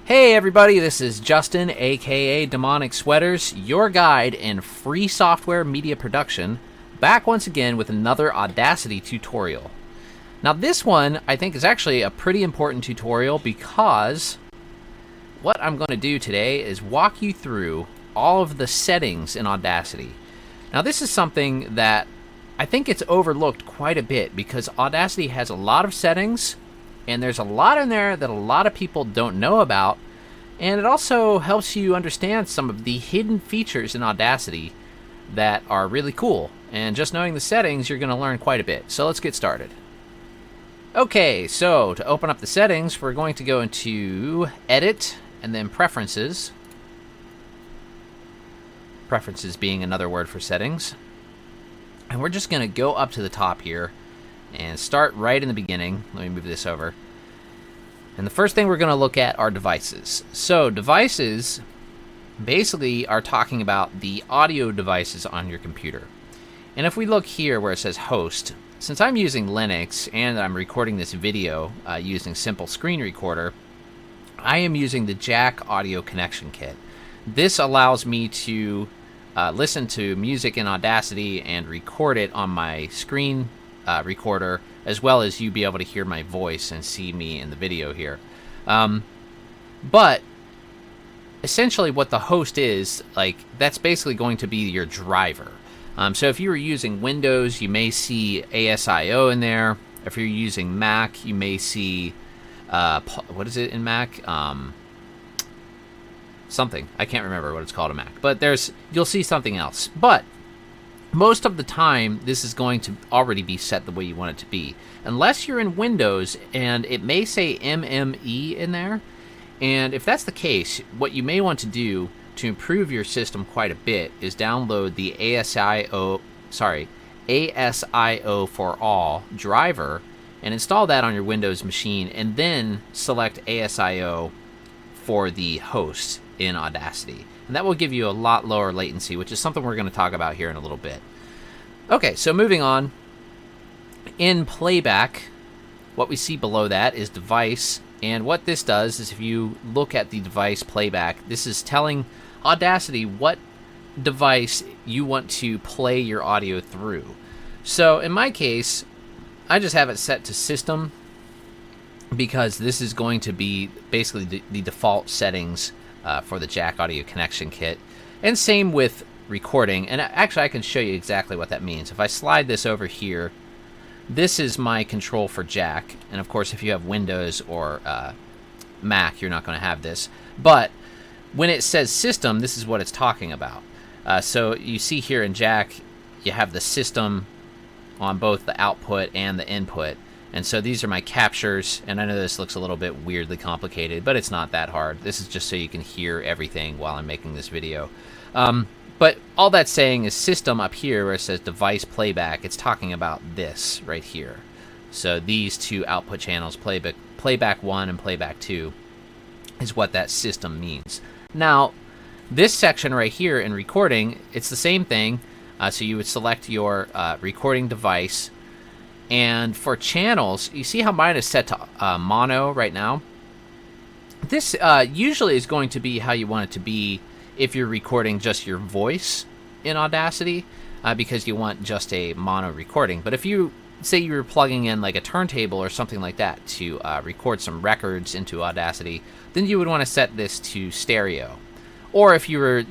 Hey everybody, this is Justin, aka Demonic Sweaters, your guide in free software media production, back once again with another Audacity tutorial. Now this one, I think, is actually a pretty important tutorial because what I'm going to do today is walk you through all of the settings in Audacity. Now this is something that I think it's overlooked quite a bit because Audacity has a lot of settings, and there's a lot in there that a lot of people don't know about, and it also helps you understand some of the hidden features in Audacity that are really cool. And just knowing the settings, you're going to learn quite a bit. So let's get started. Okay, so to open up the settings, we're going to go into Edit and then Preferences. Preferences being another word for settings. And we're just going to go up to the top here and start right in the beginning. Let me move this over. And the first thing we're going to look at are devices. So devices basically are talking about the audio devices on your computer. And if we look here where it says host, since I'm using Linux and I'm recording this video using Simple Screen Recorder, I am using the Jack Audio Connection Kit. This allows me to listen to music in Audacity and record it on my screen recorder, as well as you be able to hear my voice and see me in the video here. But essentially what the host is, that's basically going to be your driver. So if you were using Windows, you may see ASIO in there. If you're using Mac, you may see, what is it in Mac? Something. I can't remember what it's called in Mac. But you'll see something else. But most of the time, this is going to already be set the way you want it to be. Unless you're in Windows, and it may say MME in there. And if that's the case, what you may want to do to improve your system quite a bit is download the ASIO for All driver and install that on your Windows machine, and then select ASIO for the host in Audacity. And that will give you a lot lower latency, which is something we're going to talk about here in a little bit. Okay, so moving on. In playback, what we see below that is device. And what this does is if you look at the device playback, this is telling Audacity what device you want to play your audio through. So in my case, I just have it set to system because this is going to be basically the default settings for the Jack Audio Connection Kit. And same with recording. And actually, I can show you exactly what that means. If I slide this over here, this is my control for Jack. And of course, if you have Windows or Mac, you're not going to have this. But when it says system, this is what it's talking about. So you see here in Jack, you have the system on both the output and the input. And so these are my captures, and I know this looks a little bit weirdly complicated, but it's not that hard. This is just so you can hear everything while I'm making this video. But all that's saying is system up here where it says device playback, it's talking about this right here. So these two output channels, playback 1 and playback 2, is what that system means. Now, this section right here in recording, it's the same thing. So you would select your recording device. And for channels, you see how mine is set to mono right now? This usually is going to be how you want it to be if you're recording just your voice in Audacity, because you want just a mono recording. But if you, say you were plugging in like a turntable or something like that to record some records into Audacity, then you would want to set this to stereo. Or if you were,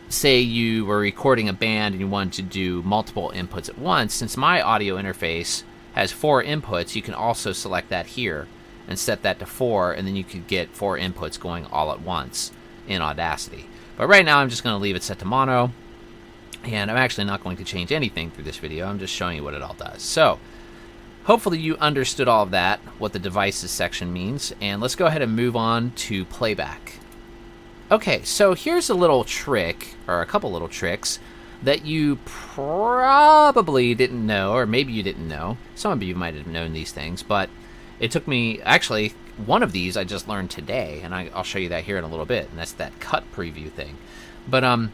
say you were recording a band and you wanted to do multiple inputs at once, since my audio interface has 4 inputs, you can also select that here and set that to 4, and then you could get 4 inputs going all at once in Audacity. But right now I'm just going to leave it set to mono, and I'm actually not going to change anything through this video. I'm just showing you what it all does. So hopefully you understood all of that, what the devices section means, and let's go ahead and move on to playback. Okay, so here's a little trick, or a couple little tricks, that you probably didn't know, or maybe you didn't know. Some of you might have known these things, but it took me, actually, one of these I just learned today, and I'll show you that here in a little bit, and that's that cut preview thing. But,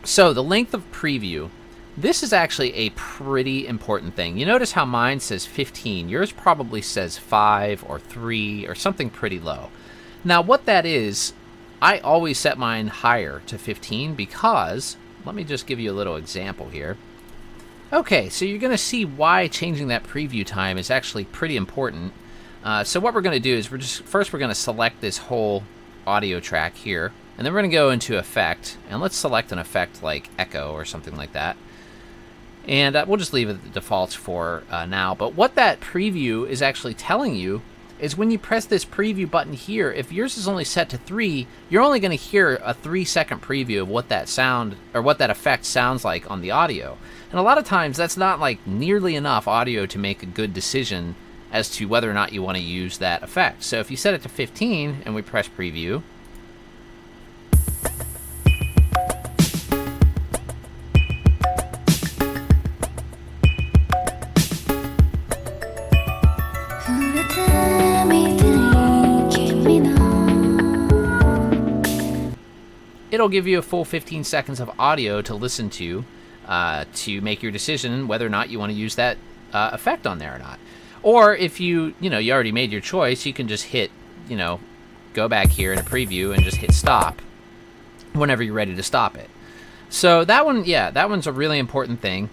so the length of preview, this is actually a pretty important thing. You notice how mine says 15. Yours probably says 5 or 3 or something pretty low. Now, what that is, I always set mine higher to 15 because, let me just give you a little example here. Okay, so you're going to see why changing that preview time is actually pretty important. So what we're going to do is we're going to select this whole audio track here, and then we're going to go into effect, and let's select an effect like echo or something like that. And we'll just leave it at the defaults for now. But what that preview is actually telling you is when you press this preview button here, if yours is only set to 3, you're only going to hear a 3-second preview of what that sound or what that effect sounds like on the audio. And a lot of times that's not like nearly enough audio to make a good decision as to whether or not you want to use that effect. So if you set it to 15 and we press preview, it'll give you a full 15 seconds of audio to listen to make your decision whether or not you want to use that effect on there or not. Or if you already made your choice, you can just hit, go back here in a preview and just hit stop whenever you're ready to stop it. So that one's a really important thing.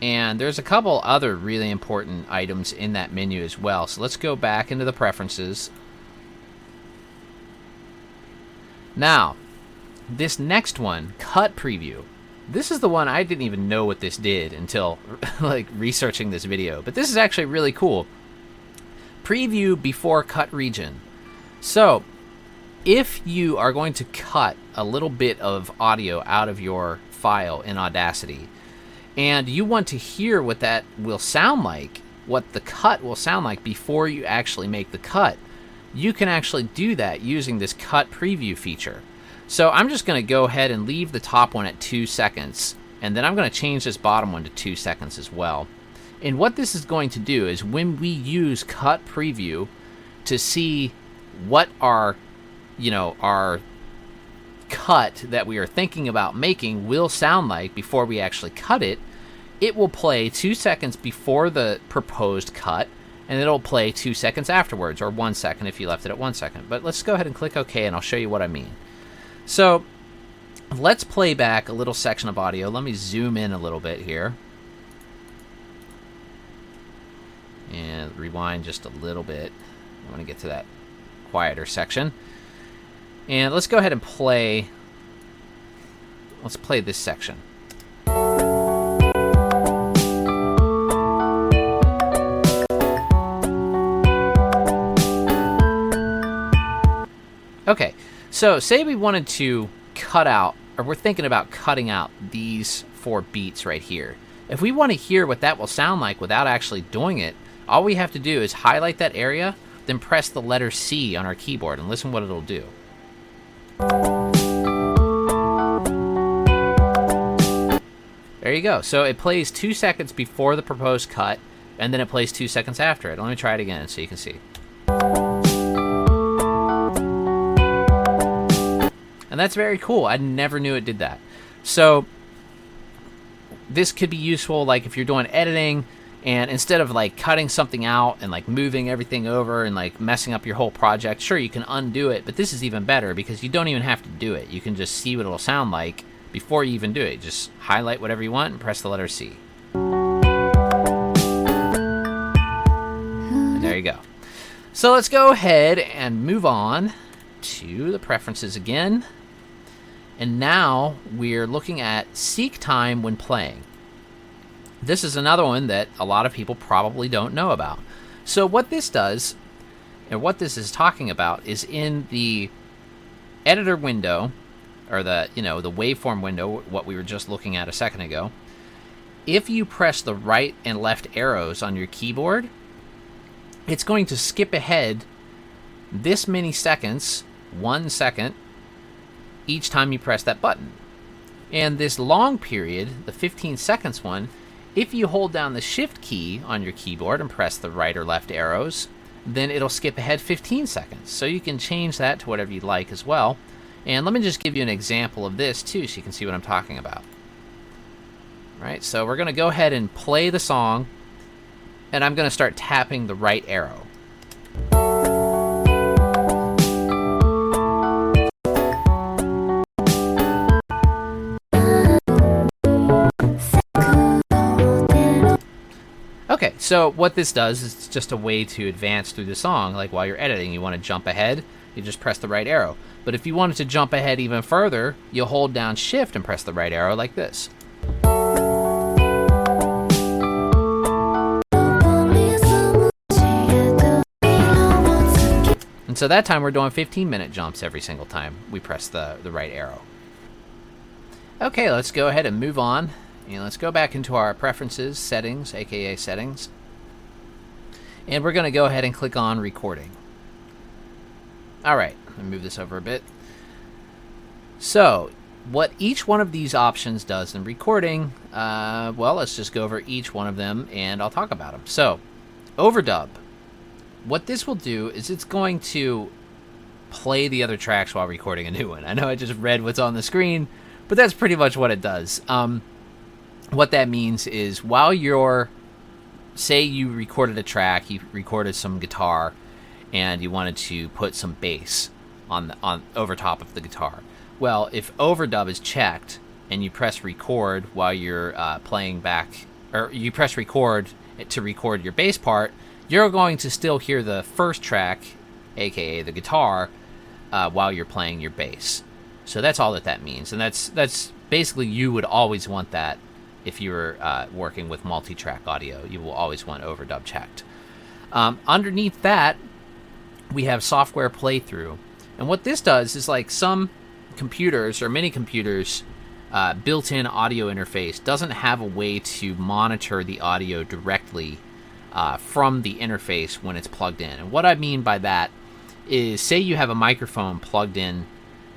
And there's a couple other really important items in that menu as well. So let's go back into the preferences. Now, this next one, cut preview. This is the one I didn't even know what this did until like researching this video. But this is actually really cool. Preview before cut region. So, if you are going to cut a little bit of audio out of your file in Audacity, and you want to hear what that will sound like, what the cut will sound like before you actually make the cut, you can actually do that using this cut preview feature. So I'm just going to go ahead and leave the top one at 2 seconds, and then I'm going to change this bottom one to 2 seconds as well. And what this is going to do is when we use cut preview to see what our cut that we are thinking about making will sound like before we actually cut it, it will play 2 seconds before the proposed cut, and it'll play 2 seconds afterwards, or 1 second if you left it at 1 second. But let's go ahead and click OK, and I'll show you what I mean. So let's play back a little section of audio. Let me zoom in a little bit here. And rewind just a little bit. I want to get to that quieter section. And let's go ahead and play. Let's play this section. Okay, so say we wanted to cut out, or we're thinking about cutting out these 4 beats right here. If we want to hear what that will sound like without actually doing it, all we have to do is highlight that area, then press the letter C on our keyboard, and listen what it'll do. There you go. So it plays 2 seconds before the proposed cut, and then it plays 2 seconds after it. Let me try it again so you can see. And that's very cool. I never knew it did that. So this could be useful like if you're doing editing, and instead of like cutting something out and like moving everything over and like messing up your whole project, sure, you can undo it, but this is even better because you don't even have to do it. You can just see what it'll sound like before you even do it. Just highlight whatever you want and press the letter C. And there you go. So let's go ahead and move on to the preferences again. And now we're looking at seek time when playing. This is another one that a lot of people probably don't know about. So what this does, and what this is talking about, is in the editor window, or the waveform window, what we were just looking at a second ago. If you press the right and left arrows on your keyboard, it's going to skip ahead this many seconds, 1 second, each time you press that button. And this long period, the 15 seconds one, if you hold down the shift key on your keyboard and press the right or left arrows, then it'll skip ahead 15 seconds. So you can change that to whatever you'd like as well. And let me just give you an example of this too so you can see what I'm talking about. Right, so we're going to go ahead and play the song, and I'm going to start tapping the right arrow. So what this does is it's just a way to advance through the song. Like while you're editing, you want to jump ahead, you just press the right arrow. But if you wanted to jump ahead even further, you'll hold down Shift and press the right arrow like this. And so that time we're doing 15-minute jumps every single time we press the right arrow. Okay, let's go ahead and move on. And let's go back into our preferences, settings, aka settings. And we're going to go ahead and click on recording. Alright, let me move this over a bit. So, what each one of these options does in recording, well, let's just go over each one of them and I'll talk about them. So, overdub. What this will do is it's going to play the other tracks while recording a new one. I know I just read what's on the screen, but that's pretty much what it does. What that means is while you're, say you recorded a track, you recorded some guitar, and you wanted to put some bass on over top of the guitar. Well, if overdub is checked and you press record while you're playing back, or you press record to record your bass part, you're going to still hear the first track, aka the guitar, while you're playing your bass. So that's all that means, and that's basically, you would always want that if you were working with multi-track audio. You will always want overdub checked. Underneath that, we have software playthrough, and what this does is, like some computers or many computers, built-in audio interface doesn't have a way to monitor the audio directly from the interface when it's plugged in. And what I mean by that is, say you have a microphone plugged in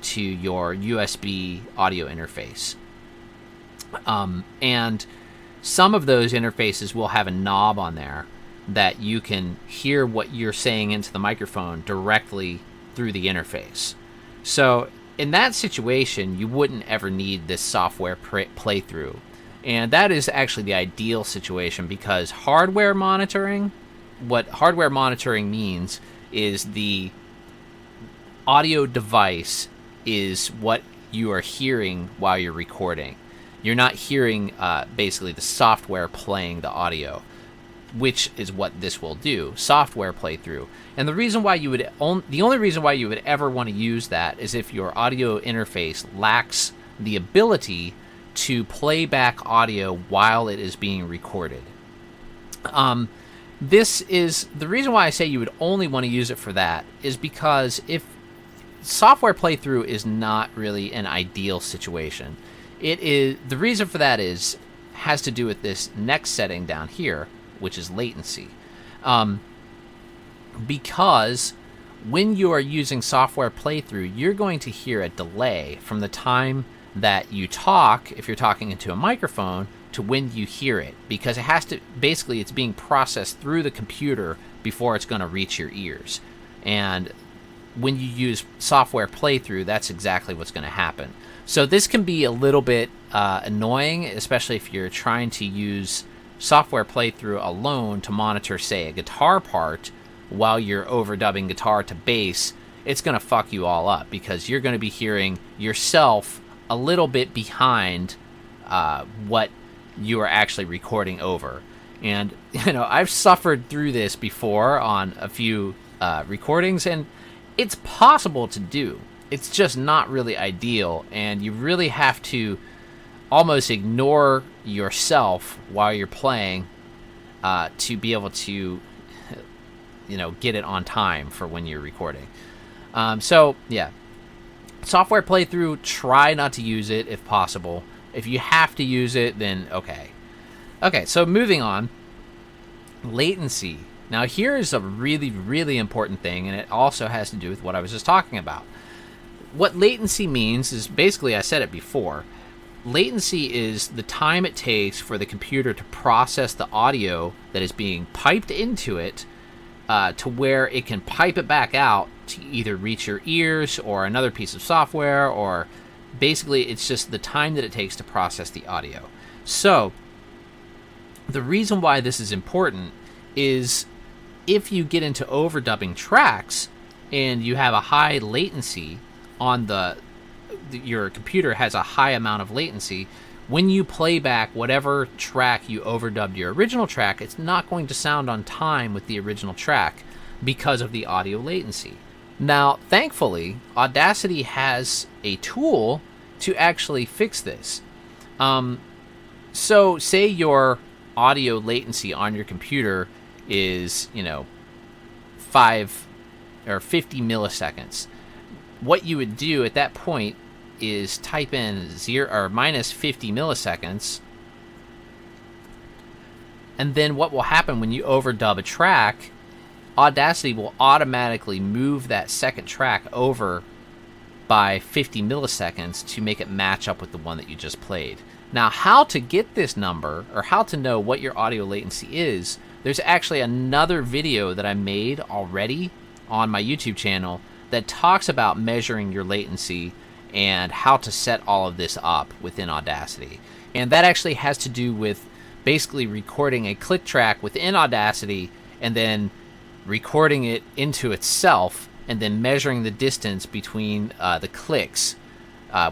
to your USB audio interface. And some of those interfaces will have a knob on there that you can hear what you're saying into the microphone directly through the interface. So in that situation, you wouldn't ever need this software playthrough. And that is actually the ideal situation, because hardware monitoring, what hardware monitoring means is the audio device is what you are hearing while you're recording. You're not hearing basically the software playing the audio, which is what this will do, software playthrough. And the reason why you would the only reason why you would ever want to use that is if your audio interface lacks the ability to play back audio while it is being recorded. This is the reason why I say you would only want to use it for that, is because if software playthrough is not really an ideal situation. It is, the reason for that has to do with this next setting down here, which is latency. Because when you are using software playthrough, you're going to hear a delay from the time that you talk, if you're talking into a microphone, to when you hear it, because it has to, basically it's being processed through the computer before it's going to reach your ears. And when you use software playthrough, that's exactly what's going to happen. So this can be a little bit annoying, especially if you're trying to use software playthrough alone to monitor, say, a guitar part while you're overdubbing guitar to bass. It's going to fuck you all up, because you're going to be hearing yourself a little bit behind what you are actually recording over. And, you know, I've suffered through this before on a few recordings, and it's possible to do. It's just not really ideal, and you really have to almost ignore yourself while you're playing to be able to, you know, get it on time for when you're recording. So, yeah. Software playthrough, try not to use it if possible. If you have to use it, then okay. Okay, so moving on. Latency. Now, here is a really, really important thing, and it also has to do with what I was just talking about. What latency means is, basically, I said it before, latency is the time it takes for the computer to process the audio that is being piped into it to where it can pipe it back out to either reach your ears or another piece of software, or basically it's just the time that it takes to process the audio. So the reason why this is important is if you get into overdubbing tracks and you have a high latency on your computer has a high amount of latency, when you play back whatever track you overdubbed your original track, it's not going to sound on time with the original track because of the audio latency. Now, thankfully, Audacity has a tool to actually fix this. So say your audio latency on your computer is, 5 or 50 milliseconds. What you would do at that point is type in 0 or minus 50 milliseconds, and then what will happen when you overdub a track, Audacity will automatically move that second track over by 50 milliseconds to make it match up with the one that you just played. Now, how to get this number, or how to know what your audio latency is, there's actually another video that I made already on my YouTube channel that talks about measuring your latency and how to set all of this up within Audacity. And that actually has to do with basically recording a click track within Audacity and then recording it into itself and then measuring the distance between the clicks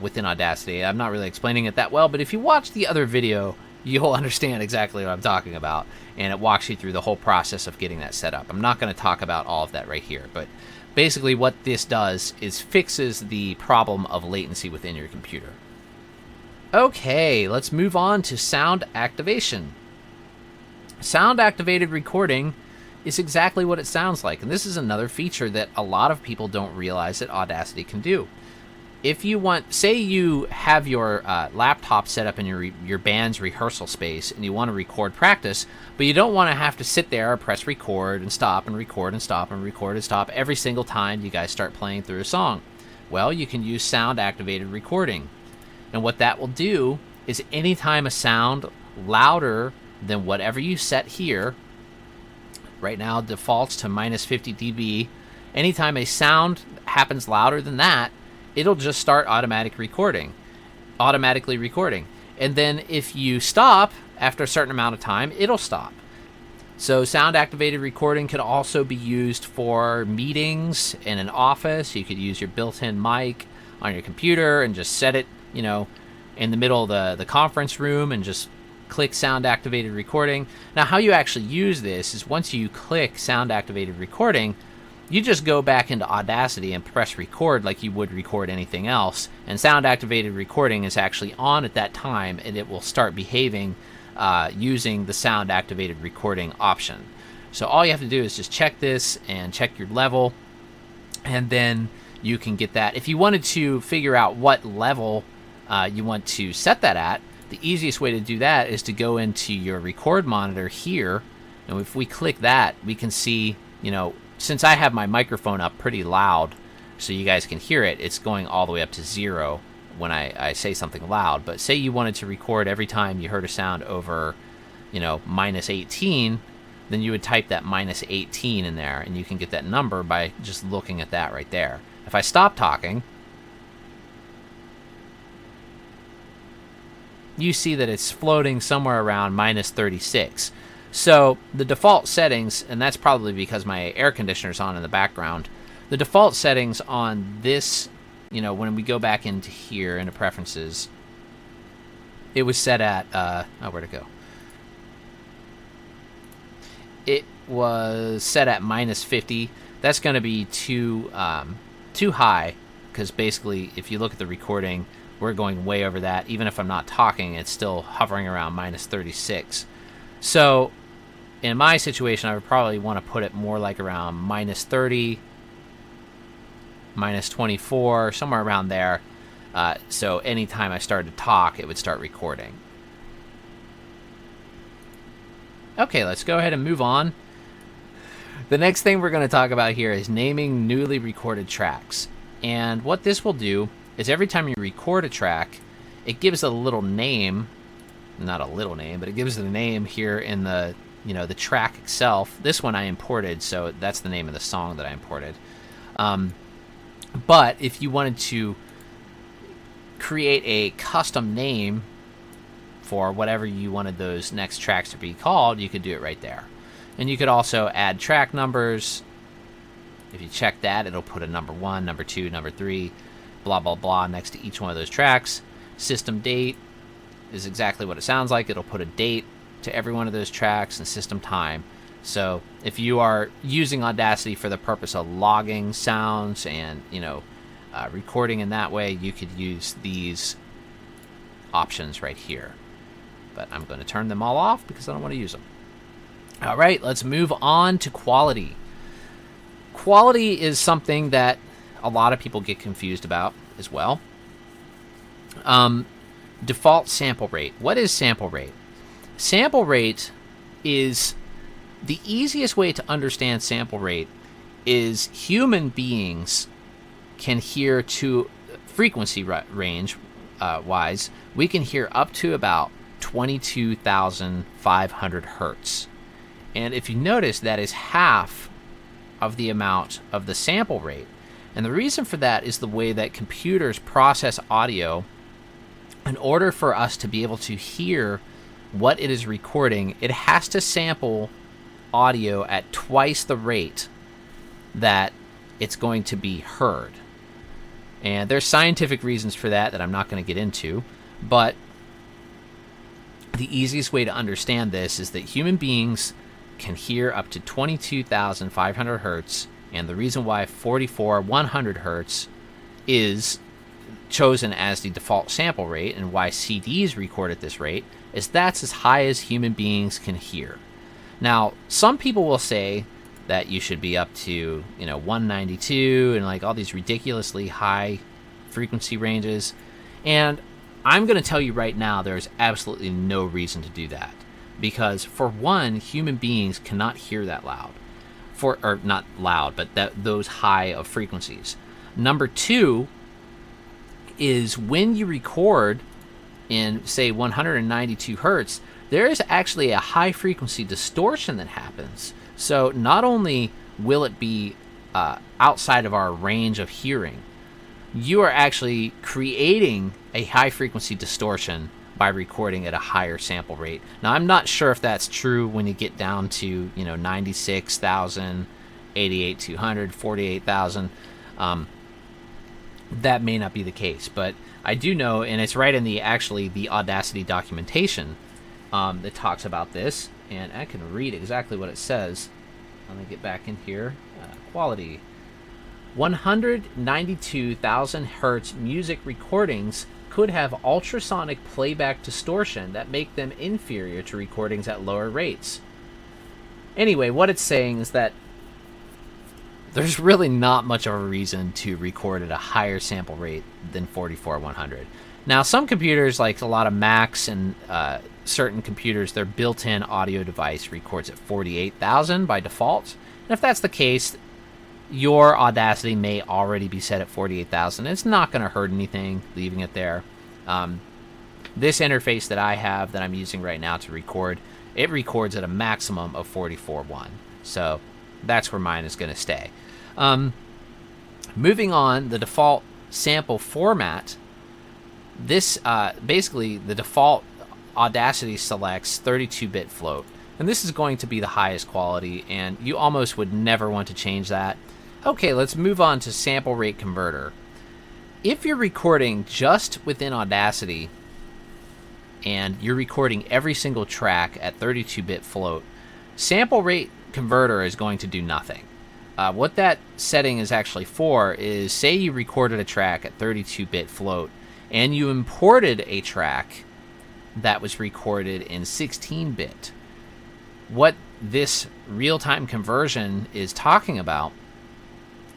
within Audacity. I'm not really explaining it that well, but if you watch the other video, you'll understand exactly what I'm talking about, and it walks you through the whole process of getting that set up. I'm not going to talk about all of that right here, but basically what this does is fixes the problem of latency within your computer. Okay, let's move on to sound activation. Sound activated recording is exactly what it sounds like, and this is another feature that a lot of people don't realize that Audacity can do. If you want, say you have your laptop set up in your band's rehearsal space and you want to record practice, but you don't want to have to sit there, press record and stop and record and stop and record and stop every single time you guys start playing through a song. Well, you can use sound activated recording. And what that will do is anytime a sound louder than whatever you set here, right now it defaults to minus 50 dB, anytime a sound happens louder than that, it'll just start automatically recording. And then if you stop after a certain amount of time, it'll stop. So sound activated recording could also be used for meetings in an office. You could use your built-in mic on your computer and just set it, in the middle of the conference room and just click sound activated recording. Now, how you actually use this is once you click sound activated recording, you just go back into Audacity and press record like you would record anything else, and sound activated recording is actually on at that time, and it will start behaving using the sound activated recording option. So all you have to do is just check this and check your level, and then you can get that. If you wanted to figure out what level you want to set that at, the easiest way to do that is to go into your record monitor here, and if we click that, we can see, since I have my microphone up pretty loud so you guys can hear it, it's going all the way up to 0 when I say something loud. But say you wanted to record every time you heard a sound over, minus 18, then you would type that minus 18 in there, and you can get that number by just looking at that right there. If I stop talking, you see that it's floating somewhere around minus 36. So the default settings, and that's probably because my air conditioner's on in the background, the default settings on this, when we go back into here, into preferences, it was set at, where'd it go? It was set at minus 50. That's going to be too high, because basically, if you look at the recording, we're going way over that. Even if I'm not talking, it's still hovering around minus 36. So in my situation, I would probably want to put it more like around minus 30, minus 24, somewhere around there. So anytime I started to talk, it would start recording. Okay, let's go ahead and move on. The next thing we're going to talk about here is naming newly recorded tracks. And what this will do is every time you record a track, it gives a little name, not a little name, but it gives the name here in the, the track itself. This one I imported, so that's the name of the song that I imported. But if you wanted to create a custom name for whatever you wanted those next tracks to be called, you could do it right there. And you could also add track numbers. If you check that, it'll put a number 1, number 2, number 3, blah, blah, blah, next to each one of those tracks. System date, is exactly what it sounds like. It'll put a date to every one of those tracks and system time. So if you are using Audacity for the purpose of logging sounds and, recording in that way, you could use these options right here. But I'm going to turn them all off because I don't want to use them. All right, let's move on to quality. Quality is something that a lot of people get confused about as well. Default sample rate. What is sample rate? Sample rate is the easiest way to understand sample rate is human beings can hear to frequency range wise, we can hear up to about 22,500 hertz. And if you notice, that is half of the amount of the sample rate. And the reason for that is the way that computers process audio. In order for us to be able to hear what it is recording, it has to sample audio at twice the rate that it's going to be heard. And there's scientific reasons for that I'm not going to get into, but the easiest way to understand this is that human beings can hear up to 22,500 hertz, and the reason why 44100 hertz is chosen as the default sample rate and why CDs record at this rate is that's as high as human beings can hear. Now, some people will say that you should be up to, 192 and like all these ridiculously high frequency ranges. And I'm going to tell you right now, there's absolutely no reason to do that. Because for one, human beings cannot hear that loud. Or not loud, but those high of frequencies. Number two is when you record in, say, 192 hertz, there is actually a high frequency distortion that happens. So not only will it be outside of our range of hearing, you are actually creating a high frequency distortion by recording at a higher sample rate. Now, I'm not sure if that's true when you get down to 96,000, 88,200, 48,000. That may not be the case, but I do know, and it's right in the Audacity documentation that talks about this, and I can read exactly what it says. Let me get back in here. Quality. 192,000 hertz music recordings could have ultrasonic playback distortion that make them inferior to recordings at lower rates. Anyway, what it's saying is that there's really not much of a reason to record at a higher sample rate than 44100. Now, some computers, like a lot of Macs and certain computers, their built-in audio device records at 48,000 by default. And if that's the case, your Audacity may already be set at 48,000. It's not going to hurt anything leaving it there. This interface that I have that I'm using right now to record, it records at a maximum of 44.1. So that's where mine is going to stay. Moving on, the default sample format, this basically the default Audacity selects 32-bit float. And this is going to be the highest quality, and you almost would never want to change that. Okay, let's move on to sample rate converter. If you're recording just within Audacity and you're recording every single track at 32-bit float, sample rate converter is going to do nothing. What that setting is actually for is, say you recorded a track at 32-bit float and you imported a track that was recorded in 16-bit. What this real-time conversion is talking about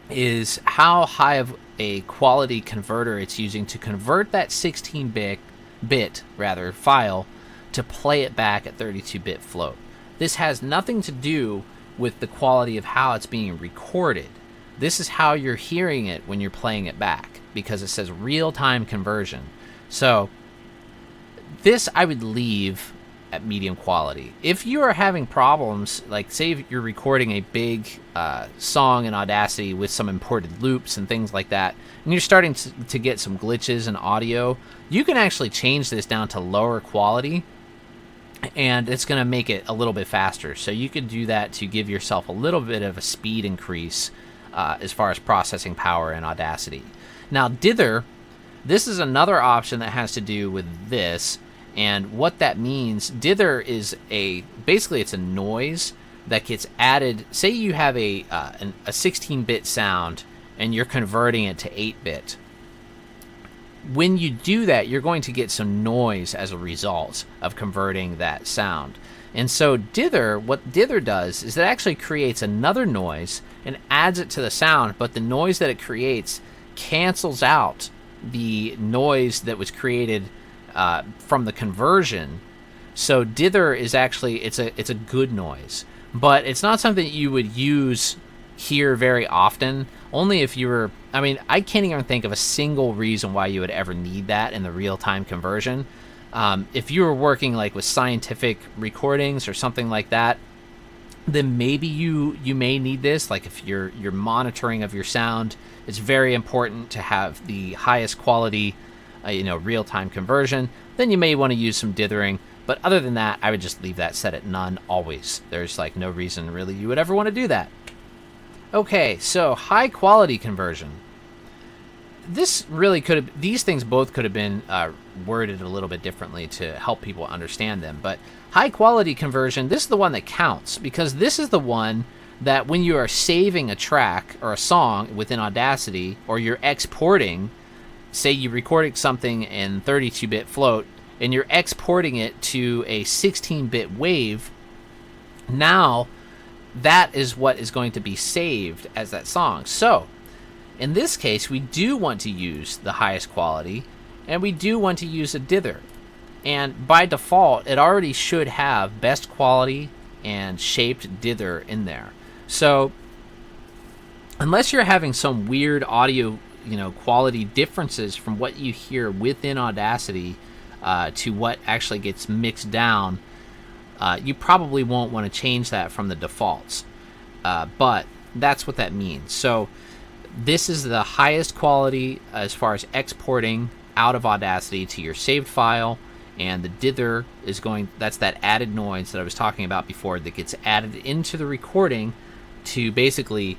is how high of a quality converter it's using to convert that 16-bit file to play it back at 32-bit float. This has nothing to do with the quality of how it's being recorded. This is how you're hearing it when you're playing it back, because it says real-time conversion. So this I would leave at medium quality. If you are having problems, like say you're recording a big song in Audacity with some imported loops and things like that, and you're starting to get some glitches in audio, you can actually change this down to lower quality, and it's going to make it a little bit faster. So you could do that to give yourself a little bit of a speed increase as far as processing power in Audacity. Now, dither, this is another option that has to do with this. And what that means, dither is basically it's a noise that gets added. Say you have a 16-bit sound and you're converting it to 8-bit. When you do that, you're going to get some noise as a result of converting that sound. And so dither, what dither does is it actually creates another noise and adds it to the sound, but the noise that it creates cancels out the noise that was created from the conversion. So dither is actually, it's a good noise, but it's not something that you would use here very often. Only if you were, I mean, I can't even think of a single reason why you would ever need that in the real-time conversion. If you were working like with scientific recordings or something like that, then maybe you may need this. Like if you're monitoring of your sound, it's very important to have the highest quality, real-time conversion. Then you may want to use some dithering. But other than that, I would just leave that set at none always. There's like no reason really you would ever want to do that. Okay, so high quality conversion. This really could have, these things both could have been worded a little bit differently to help people understand them. But high quality conversion, this is the one that counts, because this is the one that when you are saving a track or a song within Audacity, or you're exporting, say you recorded something in 32-bit float, and you're exporting it to a 16-bit wave, now that is what is going to be saved as that song. So in this case, we do want to use the highest quality, and we do want to use a dither. And by default, it already should have best quality and shaped dither in there. So unless you're having some weird audio, quality differences from what you hear within Audacity to what actually gets mixed down, you probably won't want to change that from the defaults. But that's what that means. So this is the highest quality as far as exporting out of Audacity to your saved file, and the dither is that's that added noise that I was talking about before that gets added into the recording to basically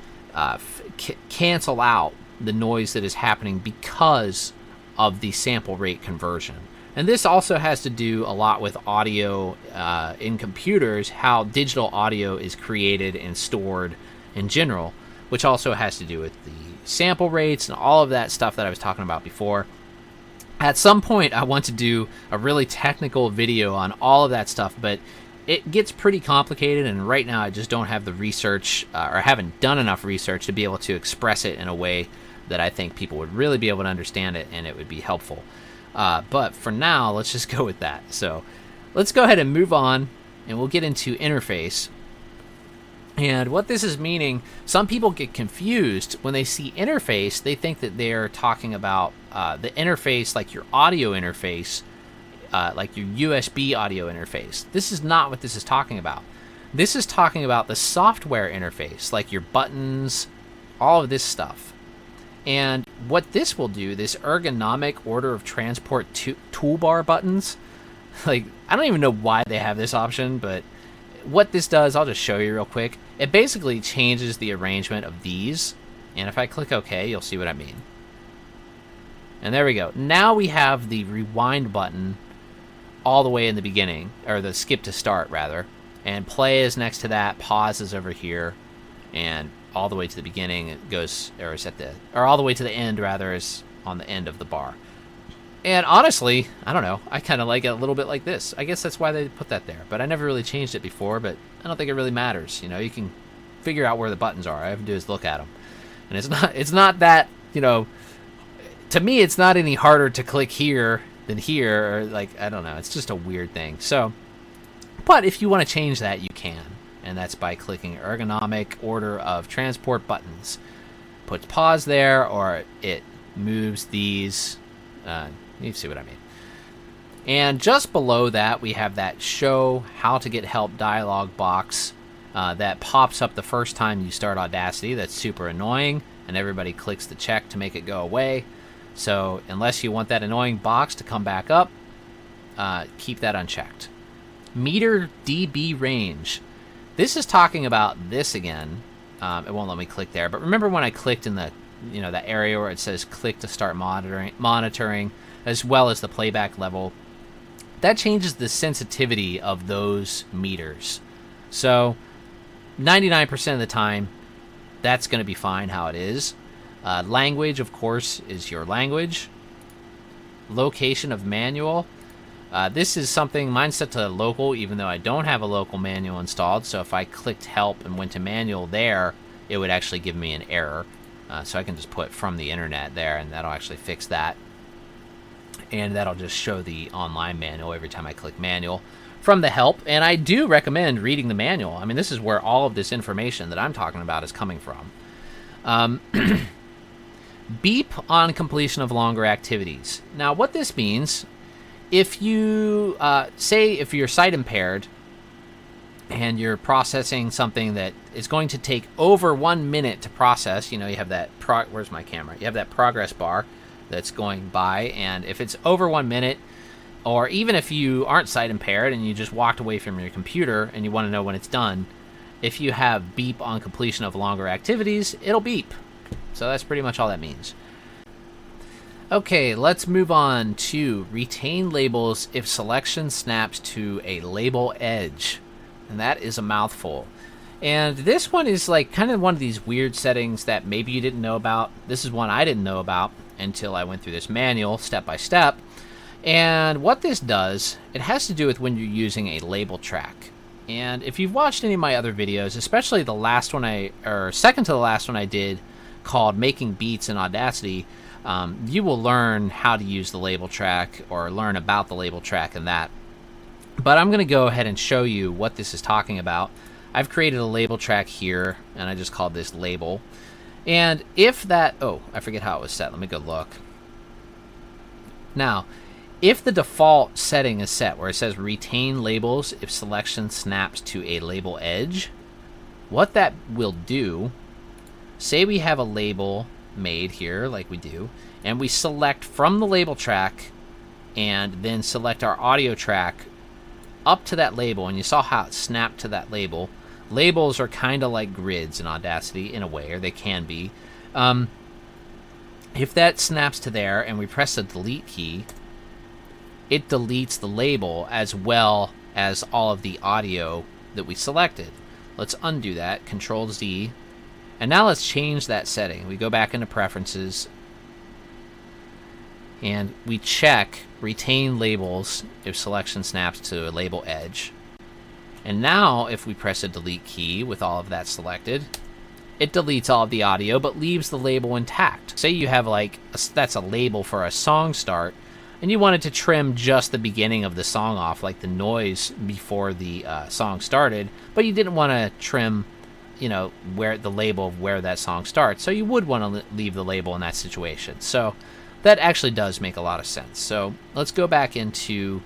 cancel out the noise that is happening because of the sample rate conversion. And this also has to do a lot with audio in computers, how digital audio is created and stored in general, which also has to do with the sample rates and all of that stuff that I was talking about before. At some point, I want to do a really technical video on all of that stuff, but it gets pretty complicated, and right now I just don't have the research, or haven't done enough research to be able to express it in a way that I think people would really be able to understand it and it would be helpful. But for now, let's just go with that. So let's go ahead and move on, and we'll get into interface. And what this is meaning, some people get confused when they see interface. They think that they're talking about the interface, like your audio interface, like your USB audio interface. This is not what this is talking about. This is talking about the software interface, like your buttons, all of this stuff. And what this will do, this ergonomic order of transport toolbar buttons, like, I don't even know why they have this option, but what this does, I'll just show you real quick. It basically changes the arrangement of these, and if I click OK, you'll see what I mean. And there we go. Now we have the rewind button all the way in the beginning, or the skip to start, rather. And play is next to that, pause is over here, and all the way to the beginning it goes, or all the way to the end, rather, is on the end of the bar. And honestly, I don't know, I kind of like it a little bit like this. I guess that's why they put that there, but I never really changed it before, but I don't think it really matters. You can figure out where the buttons are. All I have to do is look at them. And it's not that, to me, it's not any harder to click here than here, or like, I don't know, it's just a weird thing. So, but if you want to change that, you can. And that's by clicking ergonomic order of transport buttons. Puts pause there, or it moves these. You see what I mean. And just below that, we have that show how to get help dialog box that pops up the first time you start Audacity. That's super annoying, and everybody clicks the check to make it go away. So unless you want that annoying box to come back up, keep that unchecked. Meter dB range. This is talking about this again. It won't let me click there, but remember when I clicked in the that area where it says click to start monitoring, as well as the playback level. that changes the sensitivity of those meters. So 99% of the time, that's going to be fine how it is. Language, of course, is your language. Location of manual. This is something, mine's set to local, even though I don't have a local manual installed. So if I clicked help and went to manual there, it would actually give me an error. So I can just put from the internet there, and that'll actually fix that. And that'll just show the online manual every time I click manual from the help. And I do recommend reading the manual. I mean, this is where all of this information that I'm talking about is coming from. Beep on completion of longer activities. Now, what this means, if you, say if you're sight impaired and you're processing something that is going to take over 1 minute to process, you know, you have that, where's my camera? You have that progress bar that's going by, and if it's over 1 minute, or even if you aren't sight impaired and you just walked away from your computer and you want to know when it's done, if you have beep on completion of longer activities, it'll beep. So that's pretty much all that means. Okay, let's move on to retain labels if selection snaps to a label edge. And that is a mouthful. And this one is like kind of one of these weird settings that maybe you didn't know about. This is one I didn't know about until I went through this manual step by step. And what this does, it has to do with when you're using a label track. And if you've watched any of my other videos, especially the last one second to the last one I did, called Making Beats in Audacity, you will learn how to use the label track or learn about the label track and that. But I'm going to go ahead and show you what this is talking about. I've created a label track here, and I just called this label. And if that, oh, I forget how it was set. Let me go look. Now, if the default setting is set where it says retain labels if selection snaps to a label edge, what that will do, say we have a label made here like we do, and we select from the label track and then select our audio track up to that label, and you saw how it snapped to that label. Labels are kind of like grids in Audacity in a way, or they can be. If that snaps to there and we press the delete key, it deletes the label as well as all of the audio that we selected. Let's undo that, Control Z. And now let's change that setting. We go back into Preferences, and we check Retain Labels if selection snaps to a label edge. And now, if we press a delete key with all of that selected, it deletes all of the audio but leaves the label intact. Say you have like, that's a label for a song start, and you wanted to trim just the beginning of the song off, like the noise before the song started, but you didn't want to trim, you know, where the label of where that song starts. So you would want to leave the label in that situation. So that actually does make a lot of sense. So let's go back into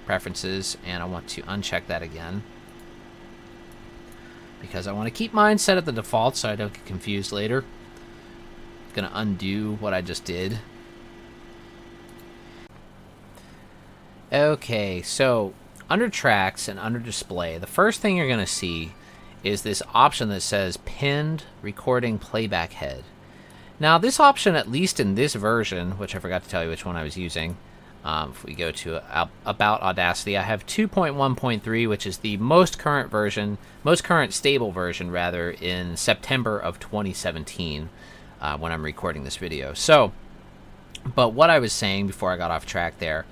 Preferences, and I want to uncheck that again, because I want to keep mine set at the default so I don't get confused later. I'm going to undo what I just did. Okay, so under Tracks and under Display, the first thing you're going to see is this option that says Pinned Recording Playback Head. Now, this option, at least in this version, which I forgot to tell you which one I was using, if we go to About Audacity, I have 2.1.3, which is the most current version, most current stable version, rather, in September of 2017 when I'm recording this video. So, but what I was saying before I got off track there,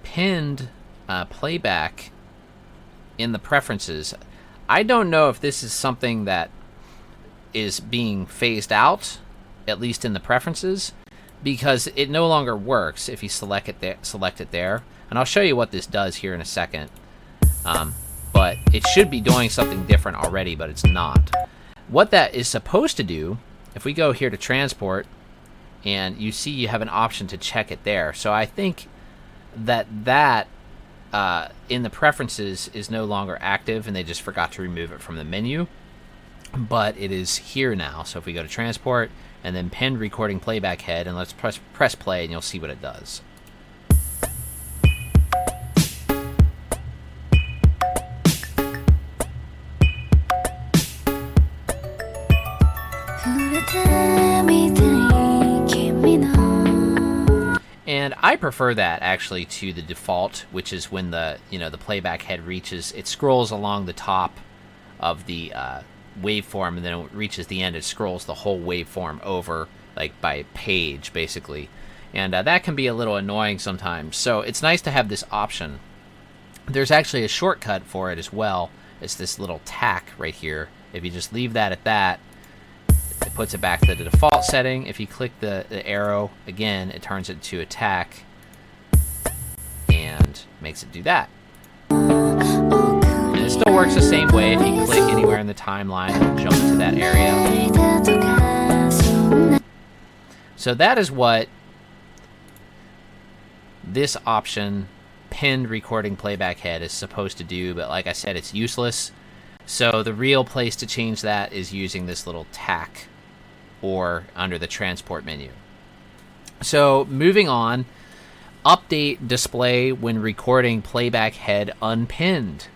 pinned playback in the preferences, I don't know if this is something that is being phased out, at least in the preferences, because it no longer works if you select it there. And I'll show you what this does here in a second. But it should be doing something different already, but it's not. What that is supposed to do, if we go here to transport, and you see you have an option to check it there. So I think that in the preferences is no longer active, and they just forgot to remove it from the menu. But it is here now. So if we go to transport and then pinned recording playback head, and let's press play, and you'll see what it does. And I prefer that actually to the default, which is when the the playback head reaches, it scrolls along the top of the waveform, and then when it reaches the end, it scrolls the whole waveform over, like by page, basically. And that can be a little annoying sometimes. So it's nice to have this option. There's actually a shortcut for it as well. It's this little tack right here. If you just leave that at that, it puts it back to the default setting. If you click the arrow again, it turns it to a tack and makes it do that. And it still works the same way. If you click anywhere in the timeline, it'll jump to that area. So that is what this option, pinned recording playback head, is supposed to do, but like I said, it's useless. So the real place to change that is using this little tack or under the transport menu. So moving on, update display when recording playback head unpinned.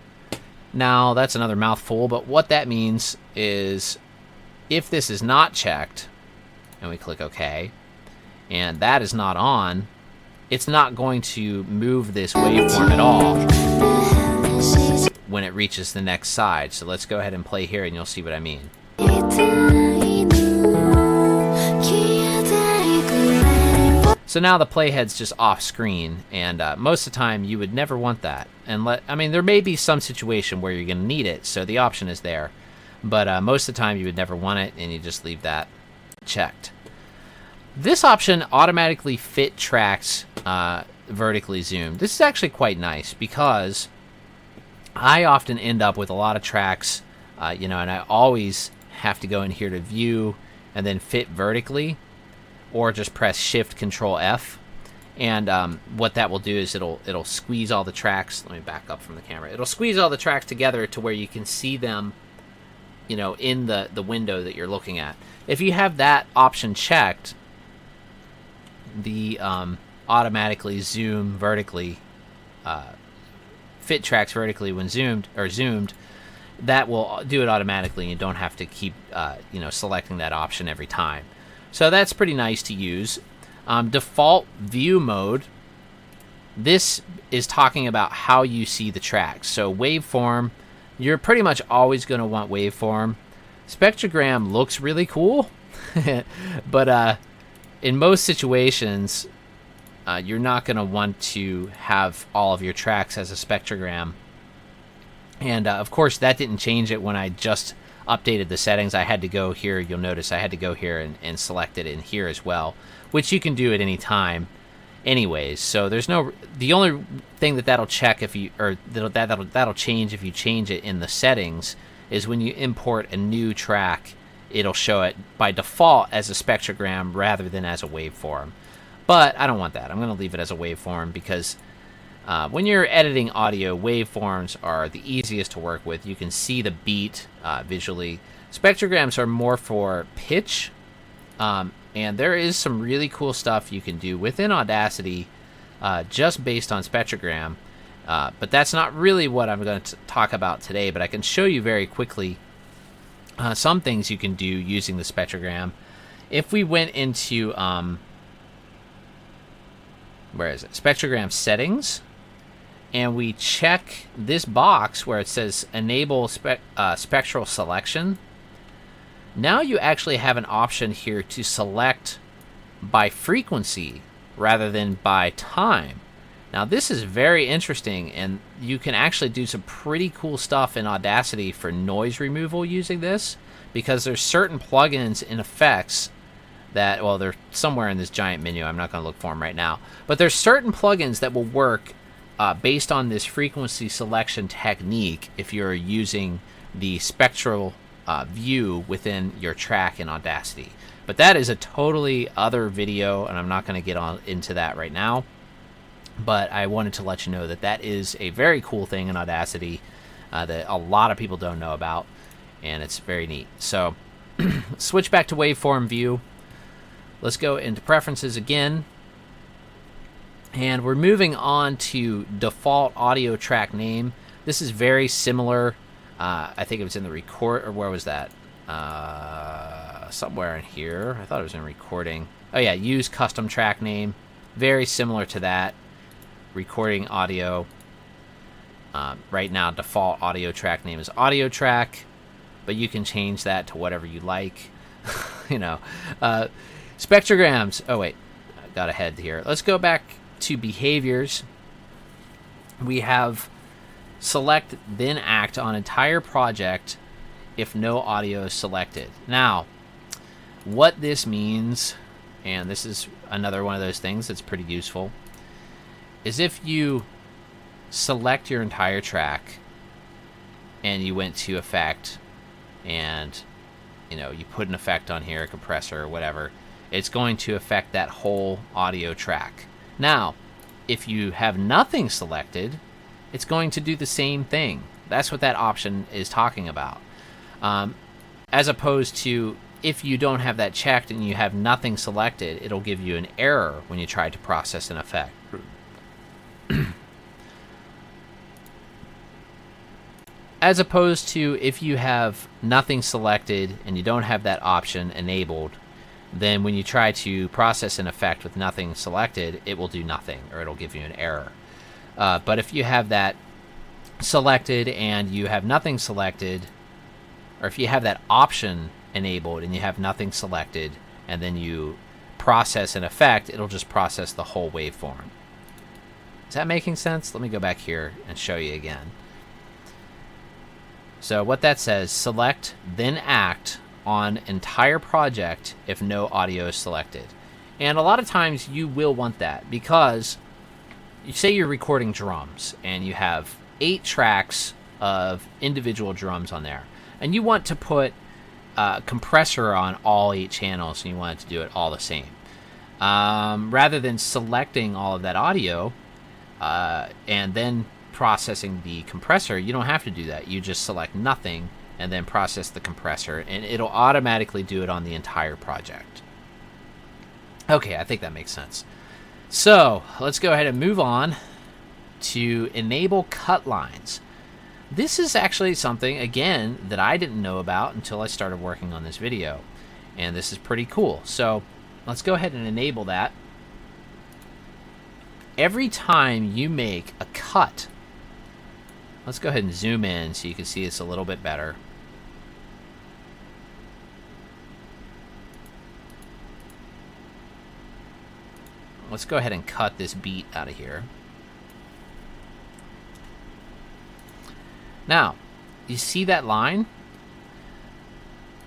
Now that's another mouthful, but what that means is if this is not checked and we click OK and that is not on, it's not going to move this waveform at all when it reaches the next side. So let's go ahead and play here and you'll see what I mean. So now the playhead's just off screen, and most of the time you would never want that. And there may be some situation where you're going to need it, so the option is there. But most of the time you would never want it, and you just leave that checked. This option automatically fit tracks vertically zoomed. This is actually quite nice because I often end up with a lot of tracks, and I always have to go in here to view and then fit vertically, or just press Shift Control F. And what that will do is it'll squeeze all the tracks. Let me back up from the camera. It'll squeeze all the tracks together to where you can see them, in the window that you're looking at. If you have that option checked, the automatically zoom vertically, fit tracks vertically when zoomed, that will do it automatically. You don't have to keep selecting that option every time. So that's pretty nice to use. Default view mode, this is talking about how you see the tracks. So waveform, you're pretty much always going to want waveform. Spectrogram looks really cool, but in most situations, you're not going to want to have all of your tracks as a spectrogram. And of course, that didn't change it when I just updated the settings. I had to go here. You'll notice I had to go here and select it in here as well, which you can do at any time anyways. So there's the only thing that'll check that'll change if you change it in the settings is when you import a new track, it'll show it by default as a spectrogram rather than as a waveform. But I don't want that. I'm going to leave it as a waveform because when you're editing audio, waveforms are the easiest to work with. You can see the beat visually. Spectrograms are more for pitch, and there is some really cool stuff you can do within Audacity just based on spectrogram. But that's not really what I'm going to talk about today, but I can show you very quickly some things you can do using the spectrogram. If we went into, where is it? Spectrogram settings. And we check this box where it says enable spectral selection. Now you actually have an option here to select by frequency rather than by time. Now this is very interesting, and you can actually do some pretty cool stuff in Audacity for noise removal using this, because there's certain plugins and effects that, well, they're somewhere in this giant menu. I'm not going to look for them right now. But there's certain plugins that will work based on this frequency selection technique if you're using the spectral view within your track in Audacity. But that is a totally other video, and I'm not going to get into that right now. But I wanted to let you know that that is a very cool thing in Audacity that a lot of people don't know about, and it's very neat. So switch back to waveform view. Let's go into preferences again. And we're moving on to default audio track name. This is very similar. I think it was in the record, or where was that? Somewhere in here. I thought it was in recording. Oh yeah, use custom track name. very similar to that. Recording audio. Right now, default audio track name is audio track, but you can change that to whatever you like. You know, spectrograms. Oh wait, I got ahead here. Let's go back to behaviors. We have select then act on entire project if no audio is selected. Now, what this means, and this is another one of those things that's pretty useful, is if you select your entire track and you went to effect and you put an effect on here, a compressor or whatever, it's going to affect that whole audio track. Now, if you have nothing selected, it's going to do the same thing. That's what that option is talking about. As opposed to if you don't have that checked and you have nothing selected, it'll give you an error when you try to process an effect. As opposed to if you have nothing selected and you don't have that option enabled, then when you try to process an effect with nothing selected, it will do nothing, or it'll give you an error. But if you have that selected and you have nothing selected, or if you have that option enabled and you have nothing selected, and then you process an effect, it'll just process the whole waveform. Is that making sense? Let me go back here and show you again. So what that says, select, then act on entire project if no audio is selected. And a lot of times you will want that because you say you're recording drums and you have 8 tracks of individual drums on there. And you want to put a compressor on all 8 channels and you want it to do it all the same. Rather than selecting all of that audio and then processing the compressor, you don't have to do that. You just select nothing and then process the compressor, and it'll automatically do it on the entire project. Okay, I think that makes sense. So let's go ahead and move on to enable cut lines. This is actually something, again, that I didn't know about until I started working on this video, and this is pretty cool. So let's go ahead and enable that. Every time you make a cut, let's go ahead and zoom in so you can see this a little bit better. Let's go ahead and cut this beat out of here. Now, you see that line?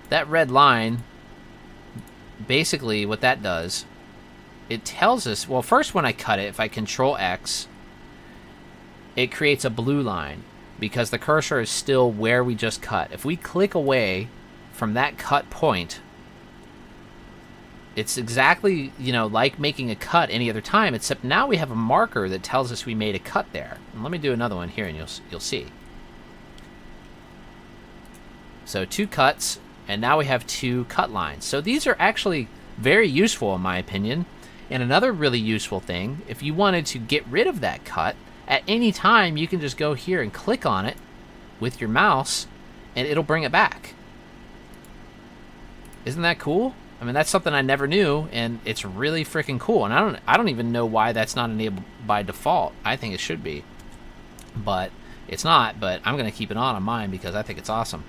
That red line, basically what that does, it tells us, well, first when I cut it, if I Control X, it creates a blue line because the cursor is still where we just cut. If we click away from that cut point, it's exactly, like making a cut any other time, except now we have a marker that tells us we made a cut there. And let me do another one here and you'll see. So 2 cuts, and now we have 2 cut lines. So these are actually very useful in my opinion. And another really useful thing, if you wanted to get rid of that cut, at any time you can just go here and click on it with your mouse and it'll bring it back. Isn't that cool? I mean, that's something I never knew, and it's really freaking cool. And I don't even know why that's not enabled by default. I think it should be, but it's not. But I'm going to keep it on mine because I think it's awesome.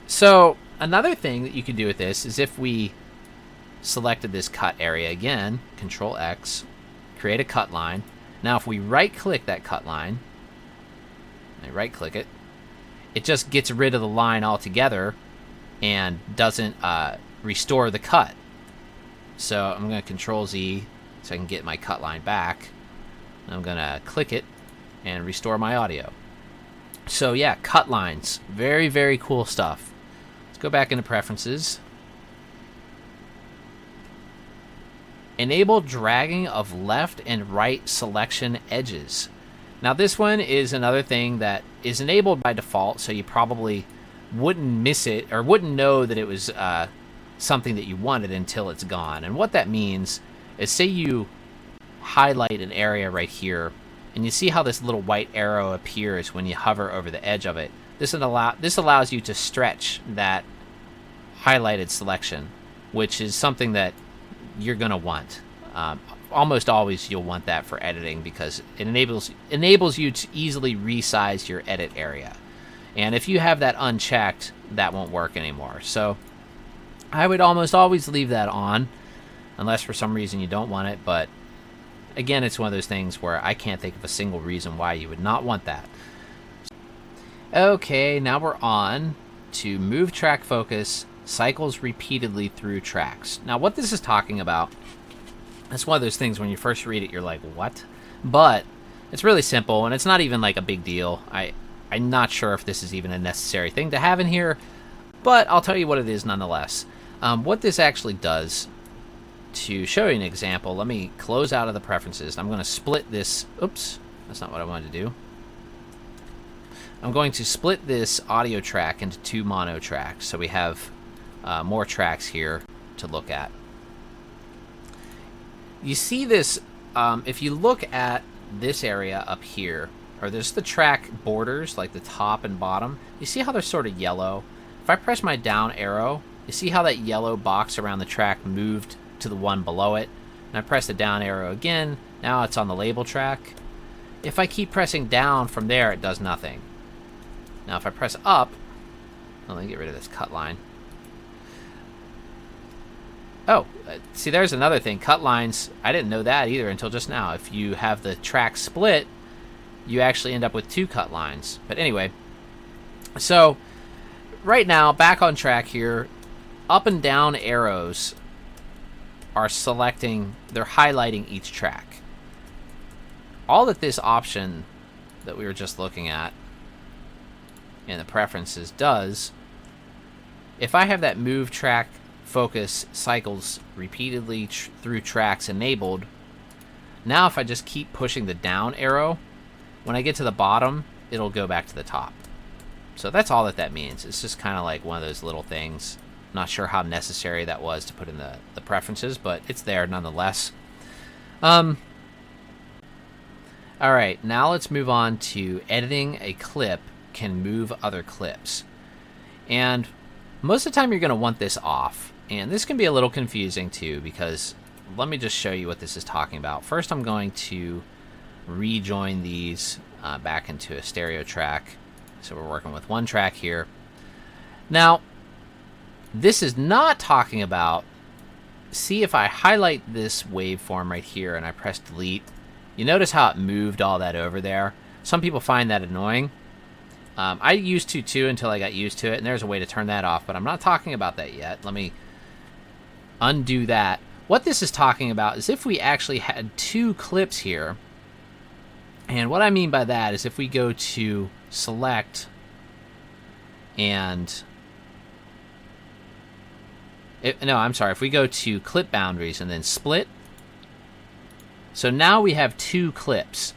So another thing that you could do with this is if we selected this cut area again, Control X, create a cut line. Now if we right click that cut line, and right click it, it just gets rid of the line altogether and doesn't restore the cut. So I'm going to Control Z so I can get my cut line back. I'm going to click it and restore my audio. So yeah, cut lines, very, very cool stuff. Let's go back into preferences. Enable dragging of left and right selection edges. Now this one is another thing that is enabled by default, so you probably wouldn't miss it or wouldn't know that it was something that you wanted until it's gone. And what that means is, say you highlight an area right here, and you see how this little white arrow appears when you hover over the edge of it. This allows you to stretch that highlighted selection, which is something that you're going to want. Almost always you'll want that for editing because it enables you to easily resize your edit area. And if you have that unchecked, that won't work anymore. So I would almost always leave that on, unless for some reason you don't want it. But again, it's one of those things where I can't think of a single reason why you would not want that. Okay, now we're on to move track focus, cycles repeatedly through tracks. Now what this is talking about, it's one of those things when you first read it, you're like, what? But it's really simple, and it's not even like a big deal. I'm not sure if this is even a necessary thing to have in here, but I'll tell you what it is nonetheless. What this actually does, to show you an example, let me close out of the preferences. I'm going to split this. Oops, that's not what I wanted to do. I'm going to split this audio track into 2 mono tracks, so we have more tracks here to look at. You see this, if you look at this area up here, or there's the track borders, like the top and bottom, you see how they're sort of yellow? If I press my down arrow, you see how that yellow box around the track moved to the one below it? And I press the down arrow again, now it's on the label track. If I keep pressing down from there, it does nothing. Now if I press up, let me get rid of this cut line. Oh, see, there's another thing. Cut lines, I didn't know that either until just now. If you have the track split, you actually end up with 2 cut lines. But anyway, so right now, back on track here, up and down arrows are selecting, they're highlighting each track. All that this option that we were just looking at in the preferences does, if I have that move track focus cycles repeatedly through tracks enabled, now if I just keep pushing the down arrow, when I get to the bottom, it'll go back to the top. So that's all that means. It's just kind of like one of those little things. Not sure how necessary that was to put in the preferences, but it's there nonetheless. Alright, now let's move on to editing a clip can move other clips. And most of the time you're going to want this off. And this can be a little confusing too, because let me just show you what this is talking about. First, I'm going to rejoin these back into a stereo track. So we're working with 1 track here. Now, this is not talking about, see if I highlight this waveform right here and I press delete, you notice how it moved all that over there? Some people find that annoying. I used to too until I got used to it, and there's a way to turn that off, but I'm not talking about that yet. Let me undo that. What this is talking about is if we actually had 2 clips here, and what I mean by that is if we go to select and if we go to clip boundaries and then split, so now we have 2 clips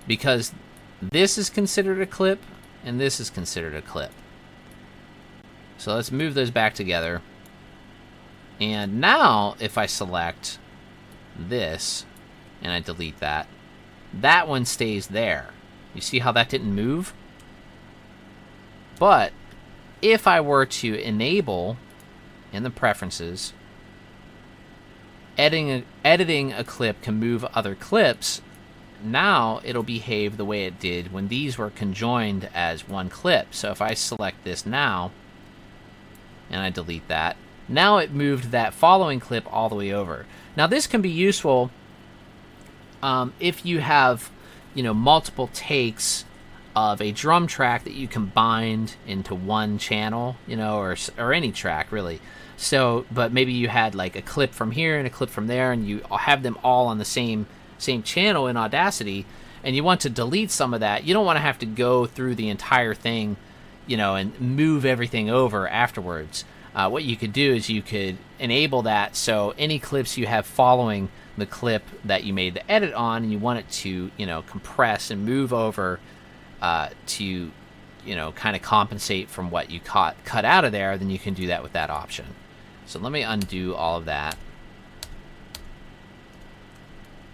because this is considered a clip and this is considered a clip. So let's move those back together. And now if I select this and I delete that, that one stays there. You see how that didn't move? But if I were to enable in the preferences, editing a clip can move other clips, now it'll behave the way it did when these were conjoined as 1 clip. So if I select this now and I delete that, now it moved that following clip all the way over. Now this can be useful if you have, multiple takes of a drum track that you combined into 1 channel, or any track really. So, but maybe you had like a clip from here and a clip from there, and you have them all on the same channel in Audacity, and you want to delete some of that. You don't want to have to go through the entire thing, and move everything over afterwards. What you could do is you could enable that, so any clips you have following the clip that you made the edit on, and you want it to, compress and move over to, kind of compensate from what you cut out of there, then you can do that with that option. So let me undo all of that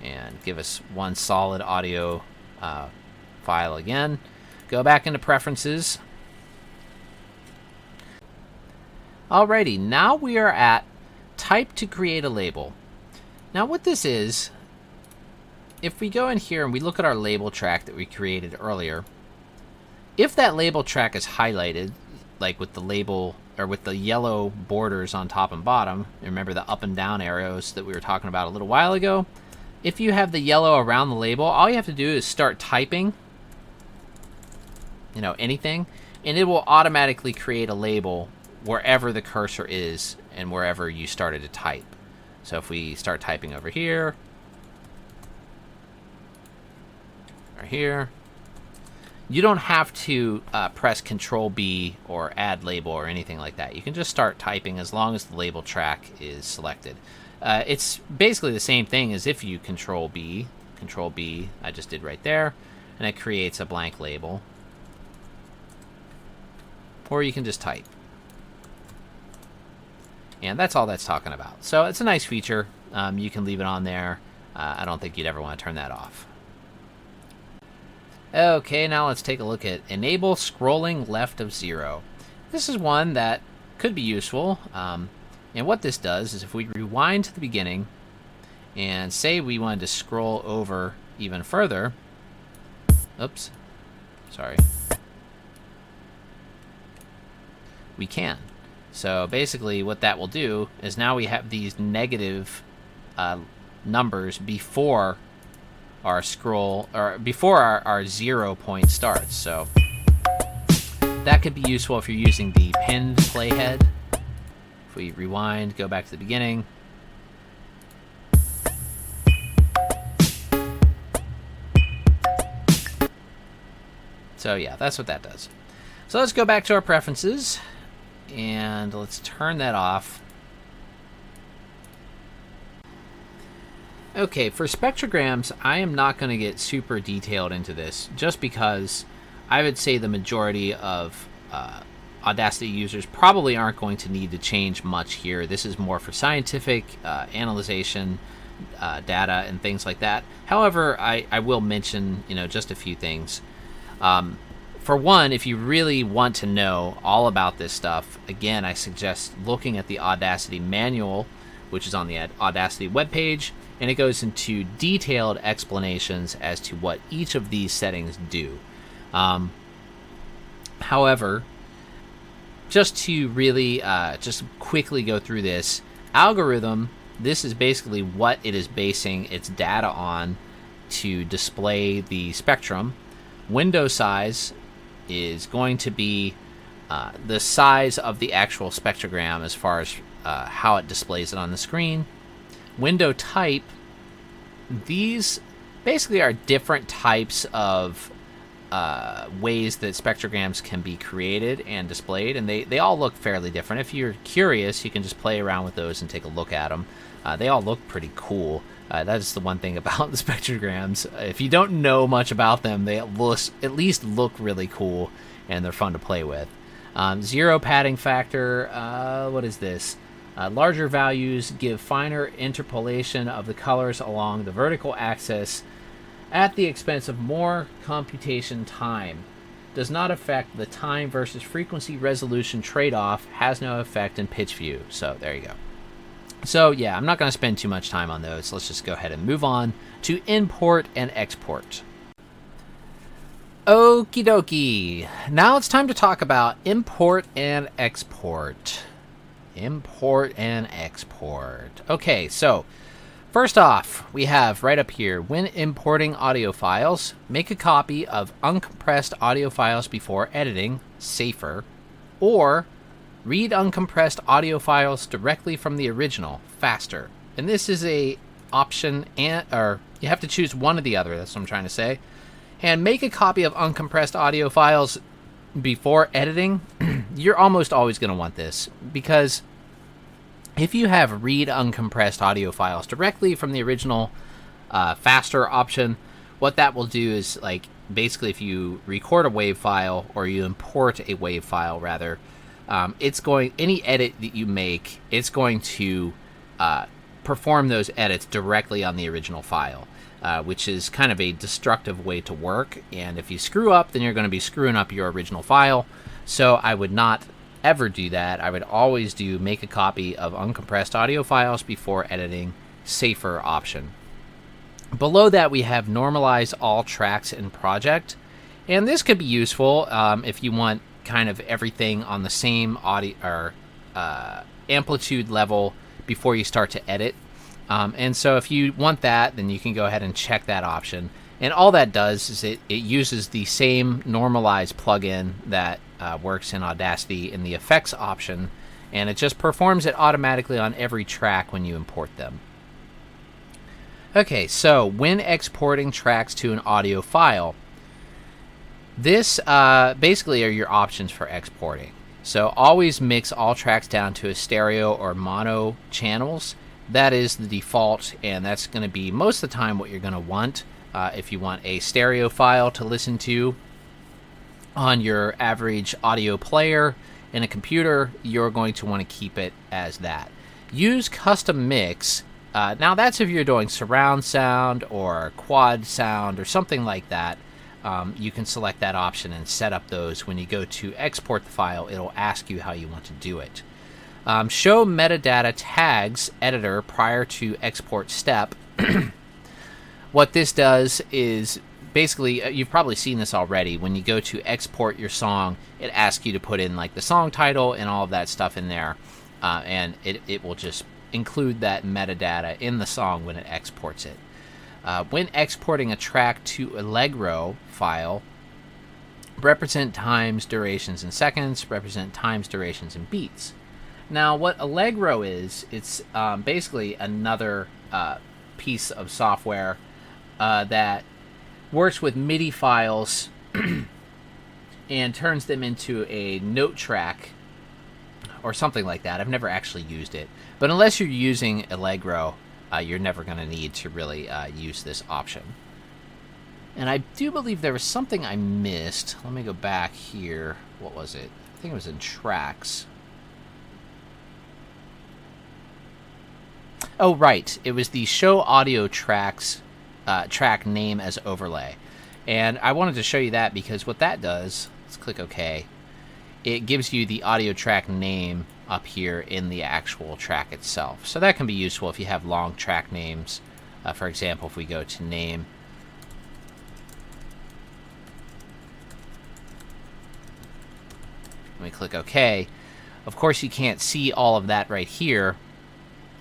and give us 1 solid audio file again. Go back into preferences. Alrighty, now we are at type to create a label. Now what this is, if we go in here and we look at our label track that we created earlier, if that label track is highlighted, like with the label or with the yellow borders on top and bottom, remember the up and down arrows that we were talking about a little while ago, if you have the yellow around the label, all you have to do is start typing, anything, and it will automatically create a label wherever the cursor is and wherever you started to type. So if we start typing over here, or here, you don't have to press Control B or add label or anything like that. You can just start typing as long as the label track is selected. It's basically the same thing as if you Control B, I just did right there, and it creates a blank label. Or you can just type. And that's all that's talking about. So it's a nice feature. You can leave it on there. I don't think you'd ever want to turn that off. Okay, now let's take a look at Enable Scrolling Left of 0. This is one that could be useful. And what this does is if we rewind to the beginning and say we wanted to scroll over even further. Oops. Sorry. We can. So basically what that will do is now we have these negative numbers before our scroll, or before our 0 point starts. So that could be useful if you're using the pinned playhead. If we rewind, go back to the beginning. So yeah, that's what that does. So let's go back to our preferences and let's turn that off. Okay, for spectrograms, I am not going to get super detailed into this, just because I would say the majority of Audacity users probably aren't going to need to change much here. This is more for scientific analyzation, data, and things like that. However, I will mention, just a few things. For one, if you really want to know all about this stuff, again, I suggest looking at the Audacity manual, which is on the Audacity webpage, and it goes into detailed explanations as to what each of these settings do. However, just to really just quickly go through this, algorithm, this is basically what it is basing its data on to display the spectrum. Window size is going to be the size of the actual spectrogram as far as how it displays it on the screen. Window type, these basically are different types of ways that spectrograms can be created and displayed, and they all look fairly different. If you're curious, you can just play around with those and take a look at them. They all look pretty cool. That is the one thing about the spectrograms. If you don't know much about them, they at least look really cool, and they're fun to play with. Zero padding factor, what is this? Larger values give finer interpolation of the colors along the vertical axis at the expense of more computation time. Does not affect the time versus frequency resolution trade-off, has no effect in pitch view. So there you go. So yeah, I'm not going to spend too much time on those. Let's just go ahead and move on to import and export. Okie dokie. Now it's time to talk about import and export. Import and export. Okay, so first off, we have right up here, when importing audio files, make a copy of uncompressed audio files before editing, safer, or read uncompressed audio files directly from the original, faster. And this is a option, or you have to choose one or the other, that's what I'm trying to say. And make a copy of uncompressed audio files before editing. You're almost always going to want this, because if you have read uncompressed audio files directly from the original faster option, what that will do is, like, basically if you record a WAV file, or you import a WAV file rather, it's going, any edit that you make, it's going to perform those edits directly on the original file, which is kind of a destructive way to work. And if you screw up, then you're going to be screwing up your original file. So I would not ever do that. I would always make a copy of uncompressed audio files before editing, safer option. Below that, we have normalize all tracks in project, and this could be useful if you want kind of everything on the same audio or amplitude level before you start to edit. And so if you want that, then you can go ahead and check that option. And all that does is it uses the same normalize plugin that works in Audacity in the effects option, and it just performs it automatically on every track when you import them. Okay, so when exporting tracks to an audio file, this basically are your options for exporting. So always mix all tracks down to a stereo or mono channels. That is the default, and that's going to be most of the time what you're going to want. If you want a stereo file to listen to on your average audio player in a computer, you're going to want to keep it as that. Use custom mix. Now that's if you're doing surround sound or quad sound or something like that. You can select that option and set up those. When you go to export the file, it'll ask you how you want to do it. Show metadata tags editor prior to export step. What this does is basically, you've probably seen this already. When you go to export your song, it asks you to put in like the song title and all of that stuff in there, and it will just include that metadata in the song when it exports it. When exporting a track to Allegro file, represent times, durations in seconds, represent times, durations in beats. Now, what Allegro is, it's basically another piece of software that works with MIDI files and turns them into a note track or something like that. I've never actually used it. But unless you're using Allegro, you're never going to need to really use this option. And I do believe there was something I missed. Let me go back here. What was it? I think it was in tracks. Oh, right. It was the show audio tracks track name as overlay. And I wanted to show you that because what that does, let's click OK, it gives you the audio track name up here in the actual track itself. So that can be useful if you have long track names. For example, if we go to name, let me click OK. Of course, you can't see all of that right here,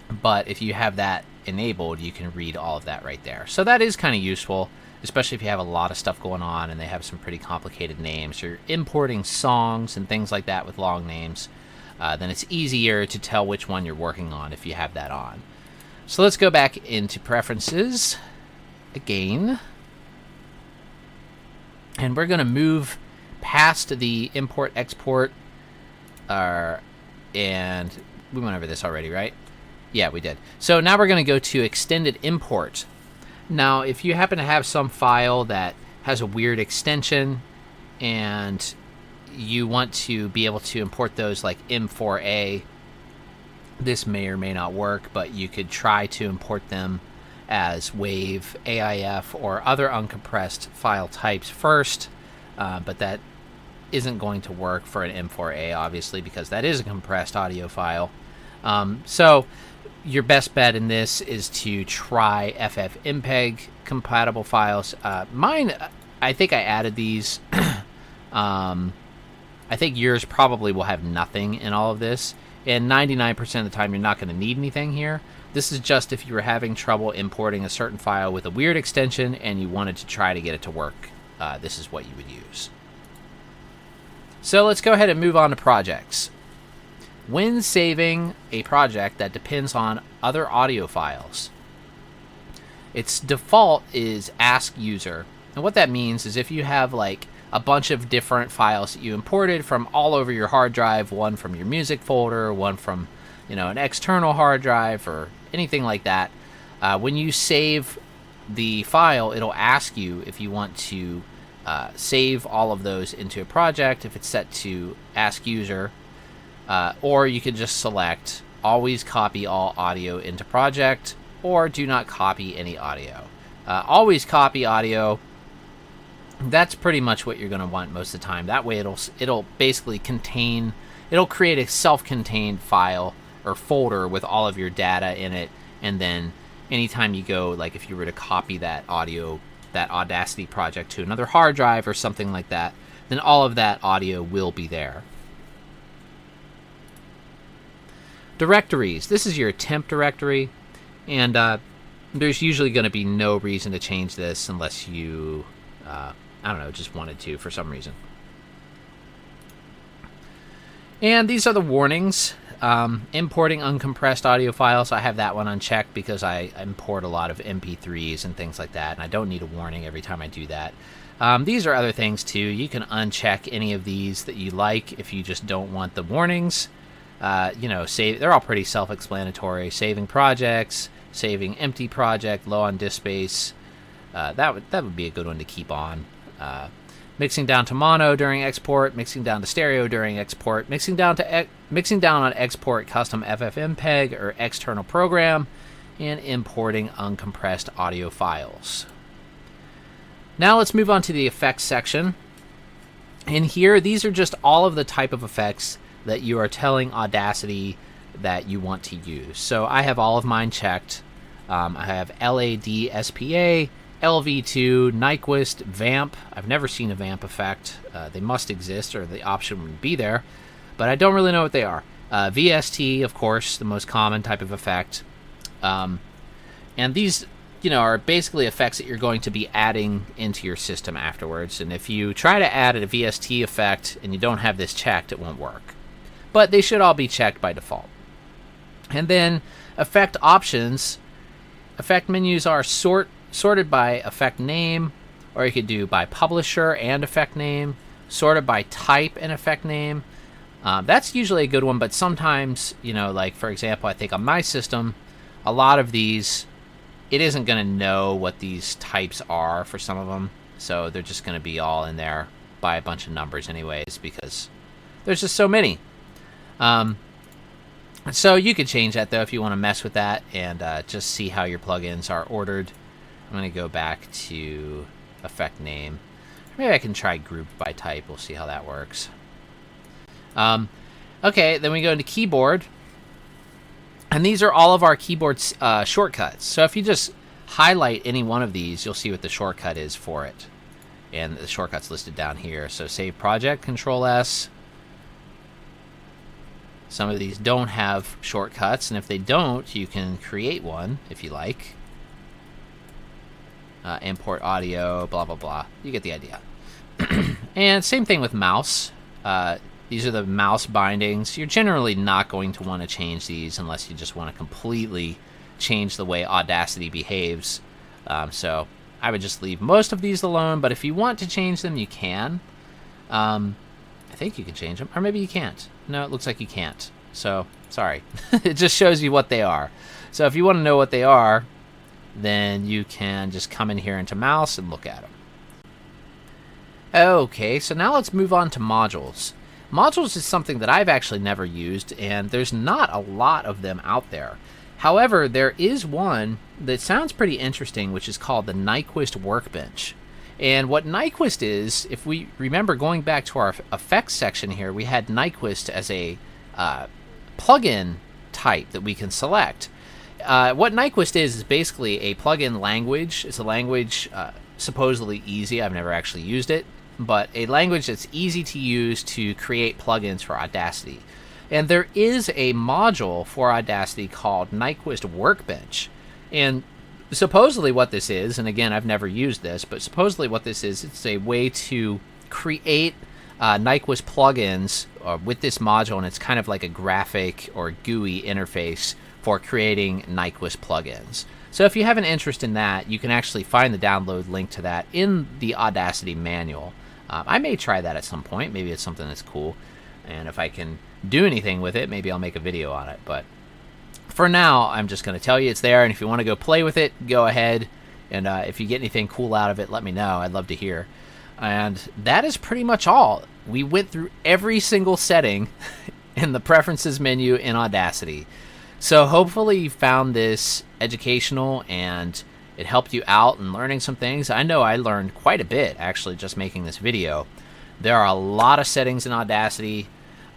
but if you have that enabled, you can read all of that right there. So that is kind of useful, especially if you have a lot of stuff going on and they have some pretty complicated names. You're importing songs and things like that with long names. Then it's easier to tell which one you're working on if you have that on. So let's go back into preferences again. And we're going to move past the import export. And we went over this already, right? Yeah, we did. So now we're going to go to extended import. Now, if you happen to have some file that has a weird extension and you want to be able to import those like M4A, this may or may not work, but you could try to import them as WAV, AIF, or other uncompressed file types first, but that isn't going to work for an M4A, obviously, because that is a compressed audio file. So your best bet in this is to try FFmpeg compatible files. Mine, I think I added these. I think yours probably will have nothing in all of this, and 99% of the time you're not going to need anything here. This is just if you were having trouble importing a certain file with a weird extension and you wanted to try to get it to work. This is what you would use. So let's go ahead and move on to projects. When saving a project that depends on other audio files, its default is ask user. And what that means is if you have like a bunch of different files that you imported from all over your hard drive, one from your music folder, one from, an external hard drive or anything like that, when you save the file, it'll ask you if you want to save all of those into a project, if it's set to ask user, or you can just select always copy all audio into project or do not copy any audio. Always copy audio, that's pretty much what you're going to want most of the time. That way it'll basically it'll create a self-contained file or folder with all of your data in it, and then anytime you go, like if you were to copy that Audacity project to another hard drive or something like that, then all of that audio will be there. Directories. This is your temp directory, and there's usually going to be no reason to change this unless you, I don't know, just wanted to for some reason. And these are the warnings. Importing uncompressed audio files. I have that one unchecked because I import a lot of MP3s and things like that, and I don't need a warning every time I do that. These are other things too. You can uncheck any of these that you like if you just don't want the warnings. Save. They're all pretty self-explanatory. Saving projects, saving empty project, low on disk space. That would be a good one to keep on. Mixing down to mono during export, mixing down to stereo during export, mixing down on export custom FFmpeg or external program, and importing uncompressed audio files. Now let's move on to the effects section. In here, these are just all of the type of effects that you are telling Audacity that you want to use. So I have all of mine checked. I have LAD SPA, LV2, Nyquist, Vamp. I've never seen a Vamp effect. They must exist, or the option would be there, but I don't really know what they are. VST, of course, the most common type of effect. And these, are basically effects that you're going to be adding into your system afterwards. And if you try to add a VST effect and you don't have this checked, it won't work. But they should all be checked by default. And then effect options. Effect menus are sorted by effect name, or you could do by publisher and effect name, sorted by type and effect name. That's usually a good one, but sometimes, like for example, I think on my system, a lot of these, it isn't going to know what these types are for some of them, so they're just going to be all in there by a bunch of numbers anyways, because there's just so many. So you could change that though if you want to mess with that and just see how your plugins are ordered. I'm going to go back to effect name. Maybe I can try group by type. We'll see how that works. Okay, then we go into keyboard. And these are all of our keyboard shortcuts. So if you just highlight any one of these, you'll see what the shortcut is for it. And the shortcut's listed down here. So save project, Control S. Some of these don't have shortcuts, and if they don't, you can create one if you like. Import audio, blah, blah, blah. You get the idea. And same thing with mouse. These are the mouse bindings. You're generally not going to want to change these unless you just want to completely change the way Audacity behaves. So I would just leave most of these alone, but if you want to change them, you can. I think you can change them, or maybe you can't. No, it looks like you can't. So, sorry. It just shows you what they are. So if you want to know what they are, then you can just come in here into mouse and look at them. Okay, so now let's move on to modules. Modules is something that I've actually never used, and there's not a lot of them out there. However, there is one that sounds pretty interesting, which is called the Nyquist Workbench. And what Nyquist is, if we remember going back to our effects section here, we had Nyquist as a plugin type that we can select. What Nyquist is basically a plugin language. It's a language supposedly easy. I've never actually used it, but a language that's easy to use to create plugins for Audacity. And there is a module for Audacity called Nyquist Workbench. And supposedly what this is, and again, I've never used this, but supposedly what this is, it's a way to create Nyquist plugins with this module, and it's kind of like a graphic or GUI interface for creating Nyquist plugins. So if you have an interest in that, you can actually find the download link to that in the Audacity manual. I may try that at some point. Maybe it's something that's cool, and if I can do anything with it, maybe I'll make a video on it. But for now, I'm just going to tell you it's there, and if you want to go play with it, go ahead. And if you get anything cool out of it, let me know. I'd love to hear. And that is pretty much all. We went through every single setting in the preferences menu in Audacity. So hopefully you found this educational and it helped you out in learning some things. I know I learned quite a bit, actually, just making this video. There are a lot of settings in Audacity.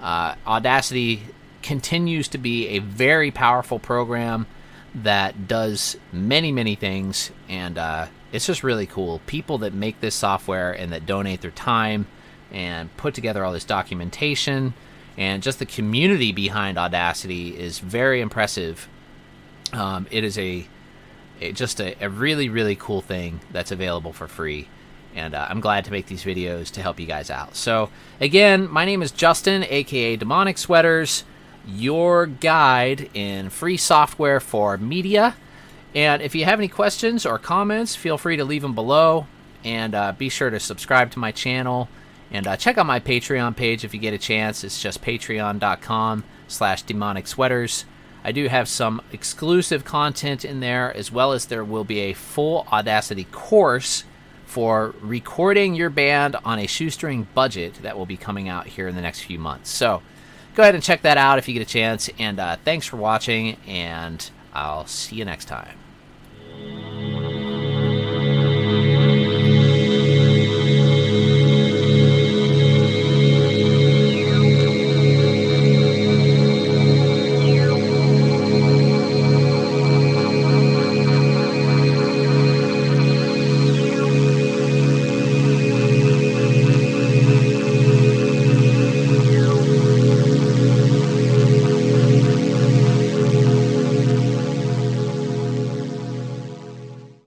Audacity continues to be a very powerful program. that does many things, and it's just really cool. People that make this software and that donate their time and put together all this documentation, and just the community behind Audacity is very impressive. It is just a really cool thing that's available for free, and I'm glad to make these videos to help you guys out. So again, my name is Justin, aka Demonic Sweaters, your guide in free software for media. And if you have any questions or comments, feel free to leave them below, and be sure to subscribe to my channel, and check out my Patreon page if you get a chance. It's just patreon.com/demonicsweaters. I do have some exclusive content in there, as well as there will be a full Audacity course for recording your band on a shoestring budget that will be coming out here in the next few months. So go ahead and check that out if you get a chance, and thanks for watching, and I'll see you next time.